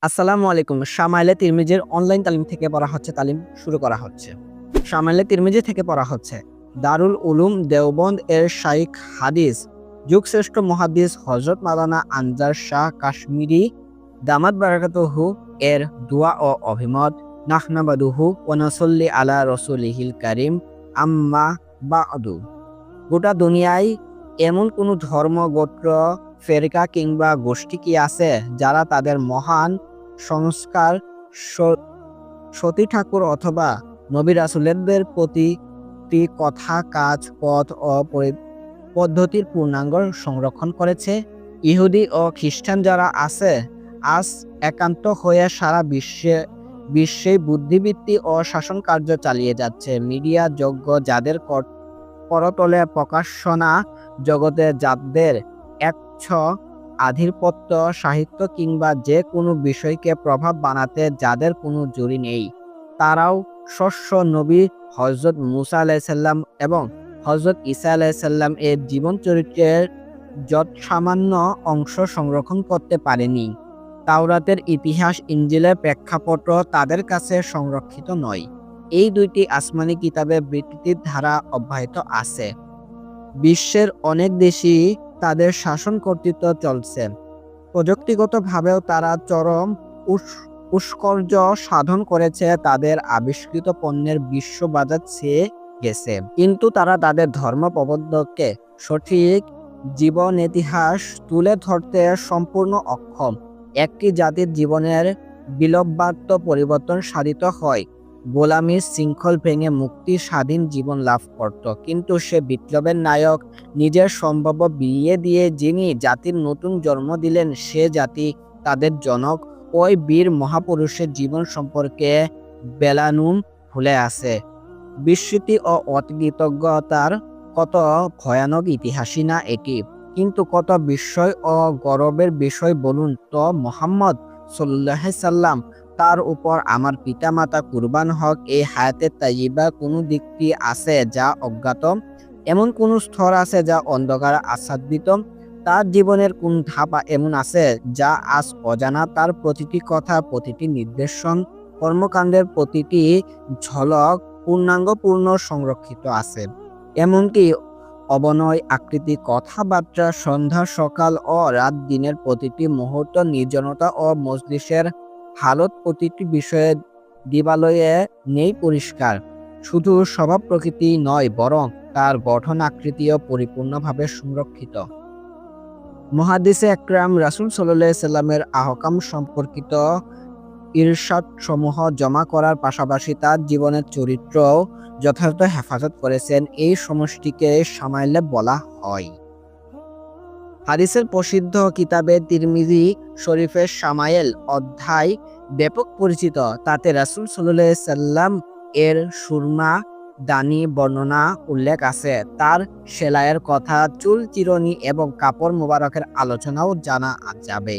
আসসালামু আলাইকুম। শামাইলে তিরমিজির অনলাইন তালিম থেকে পড়া হচ্ছে, তালিম শুরু করা হচ্ছে। শামাইলে তিরমিজি থেকে পড়া হচ্ছে। দারুল উলুম দেওবন্দ এর শাইখ হাদিস যুগশ্রেষ্ঠ মুহাদ্দিস হযরত মাওলানা আনজার শাহ কাশ্মীরি দামাত বারাকাতুহু এর দোয়া ও অভিমত। নাহমাদুহু ওয়া নাসাল্লি আলা রাসূলিহিল কারীম, আম্মা বা'দু। গোটা দুনিয়ায় এমন কোনো ধর্ম, গোত্র, ফেরকা কিংবা গোষ্ঠী কি আছে যারা তাদের মহান সংস্কার সতী ঠাকুর অথবা নবী রাসূলদের প্রতিটি কথা, কাজ, পথ ও পদ্ধতির পূর্ণাঙ্গ সংরক্ষণ করেছে? ইহুদি ও খ্রিস্টান যারা আছে আজ একান্ত হয়ে সারা বিশ্বে বুদ্ধিবৃত্তি ও শাসন কার্য চালিয়ে যাচ্ছে। মিডিয়া যোগ্য যাদের করতলে প্রকাশনা জগতে যাদের একচ্ছ আধিপত্য, সাহিত্য কিংবা যে কোনো বিষয়কে প্রভাব বানাতে যাদের কোনো জুড়ি নেই, তারাও শস্য নবী হযরত মুসা আলাইহিসসালাম এবং হযরত ঈসা আলাইহিসসালাম এর জীবন চরিত্রের যৎসামান্য অংশ সংরক্ষণ করতে পারেনি। তাওরাতের ইতিহাস, ইনজিলের প্রেক্ষাপট তাদের কাছে সংরক্ষিত নয়। এই দুইটি আসমানি কিতাবে বিকৃতির ধারা অব্যাহত আছে। বিশ্বের অনেক দেশই তাদের শাসন কর্তৃত্ব চলছে। প্রযুক্তিগতভাবেও তারা চরম উৎকর্ষ সাধন করেছে, তাদের আবিষ্কৃত পণ্যের বিশ্ব বাজার ছেয়ে গেছে। কিন্তু তারা তাদের ধর্ম প্রবর্তককে সঠিক জীবন ইতিহাস তুলে ধরতে সম্পূর্ণ অক্ষম। একটি জাতির জীবনের বিলম্বাত্ম পরিবর্তন সাধিত হয়, গোলামীর শৃঙ্খল ভেঙে মুক্তি, স্বাধীন জীবন লাভ করত। কিন্তু সে বিপ্লবের নায়ক, নিজের সম্ভাব্য বিলিয়ে দিয়ে যিনি জাতির নতুন জন্ম দিলেন, সে জাতি, তাদের জনক, ওই বীর মহাপুরুষের জীবন সম্পর্কে বেলানুম ভুলে আছে। বিস্মৃতি ও অকৃতজ্ঞতার কত ভয়ানক ইতিহাসই না এটি। কিন্তু কত বিস্ময় ও গৌরবের বিষয় বলুন তো। মুহাম্মদ সাল্লাল্লাহু আলাইহি সাল্লাম, তার উপর আমার পিতামাতা কুরবান হক, এই হায়াতে তাইয়্যিবা কোনো দিকটি আছে যা অজ্ঞাত? এমন কোন স্তর আছে যা অন্ধকারে আচ্ছাদিত? তার জীবনের কোন ধাপ এমন আছে যা আজ অজানা? তার প্রতিটি কথা, প্রতিটি নির্দেশন, কর্মকাণ্ডের প্রতিটি ঝলক পূর্ণ সংরক্ষিত আছে। এমনকি অবনয় আকৃতি, কথাবার্তা, সন্ধ্যা, সকাল ও রাত, দিনের প্রতিটি মুহূর্ত, নির্জনতা ও মজলিসের হালত, প্রতিটি বিষয়ে দিবালয়ে নেই পরিষ্কার। শুধু স্বভাব প্রকৃতি নয়, বরং তার গঠন আকৃতিও পরিপূর্ণভাবে সংরক্ষিত। মুহাদ্দিসে আকরাম রাসূল সাল্লাল্লাহু আলাইহি সাল্লামের আহকাম সম্পর্কিত ইরশাদ সমূহ জমা করার পাশাপাশি তার জীবনের চরিত্রও যথাযথ হেফাজত করেছেন। এই সমষ্টিকে শামাইলে বলা হয়। হাদিসের প্রসিদ্ধ কিতাবে তিরমিজি শরীফের শামাইল অধ্যায় ব্যাপক পরিচিত। তাতে রাসূল সাল্লাল্লাহু আলাইহি সাল্লাম এর সুরমা দানি বর্ণনা উল্লেখ আছে। তার সেলাইয়ের কথা, চুল চিরুনি এবং কাপড় মোবারকের আলোচনাও জানা যাবে।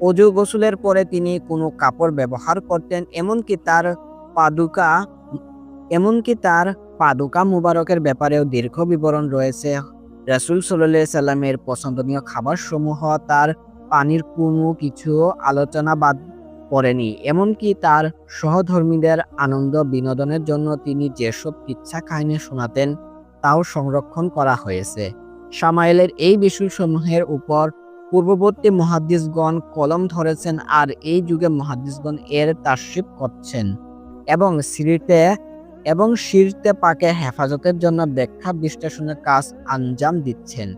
ওযু গোসলের পরে তিনি কোনো কাপড় ব্যবহার করতেন, এমনকি তার পাদুকা মুবারকের ব্যাপারেও দীর্ঘ বিবরণ রয়েছে। রাসূল সাল্লাল্লাহু আলাইহি সাল্লামের পছন্দনীয় খাবারসমূহ, তার পানির কোনো কিছু আলোচনা বাদ পড়েনি। এমনকি তার সহধর্মীদের আনন্দ বিনোদনের জন্য তিনি যেসব কিচ্ছা কাহিনী শোনাতেন তাও সংরক্ষণ করা হয়েছে। শামাইলের এই বিষয়সমূহের উপর পূর্ববর্তী মুহাদ্দিসগণ কলম ধরেছেন, আর এই যুগে মুহাদ্দিসগণ এর তাসরিফ করছেন এবং সিরতে পাকে হেফাজতের জন্য ব্যাখ্যা বিশ্লেষণের কাজ আঞ্জাম দিচ্ছেন।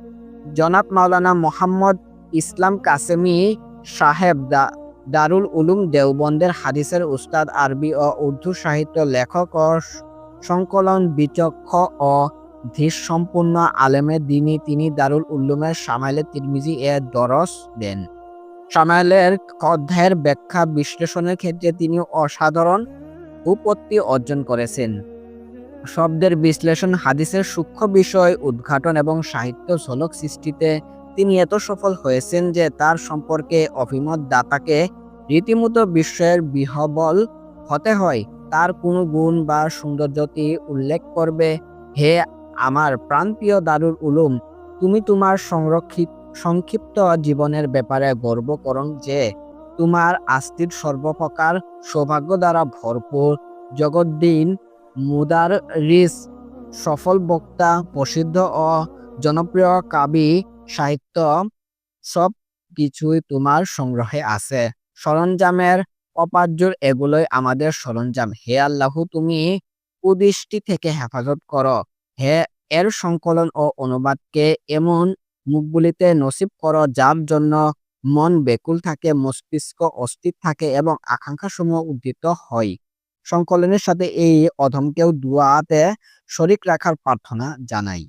জনাব মাওলানা মুহাম্মদ ইসলাম কাসেমি সাহেব দারুল উলুম দেওবন্দের হাদিসের উস্তাদ, আরবি ও উর্দু সাহিত্য লেখক ও সংকলন বিচক্ষণ ও ধীরসম্পন্ন আলেমে দ্বীনি। তিনি দারুল উলুমের শামাইলে তিরমিজি এর দরস দেন। শামাইলের অধ্যায়ের ব্যাখ্যা বিশ্লেষণের ক্ষেত্রে তিনি অসাধারণ উপলব্ধি অর্জন করেছেন। শব্দের বিশ্লেষণ, হাদিসের সূক্ষ্ম বিষয় উদ্ঘাটন এবং সাহিত্য ঝলক সৃষ্টিতে তিনি এত সফল হয়েছেন যে তার সম্পর্কে অভিমত দাতাকে রীতিমতো বিস্ময়ের বিহ্বল হতে হয়। তার কোনো গুণ বা সৌন্দর্যটি উল্লেখ করবে, হে আমার প্রাণপ্রিয় দারুল উলুম, তুমি তোমার সংক্ষিপ্ত জীবনের ব্যাপারে গর্ব করো যে তোমার আস্তির সর্বপ্রকার সৌভাগ্য দ্বারা ভরপুর। জগদ্দিন মুদার রিস সফল বক্তা, প্রসিদ্ধ ও জনপ্রিয় কবি, সাহিত্য সব কিছুই তোমার সংগ্রহে আছে। সরঞ্জামের অপার্জর এগুলোই আমাদের সরঞ্জাম। হে আল্লাহ, তুমি কুদৃষ্টি থেকে হেফাজত করো। হে এর সংকলন ও অনুবাদকে এমন মুখগুলিতে নসিব করো যার জন্য মন বেকুল থাকে, মস্তিষ্ক অস্থির থাকে এবং আকাঙ্ক্ষা সমূহ উদ্দীত হয়। সংকলনের সাথে এই অধমকেও দুয়াতে শরিক রাখার প্রার্থনা জানাই।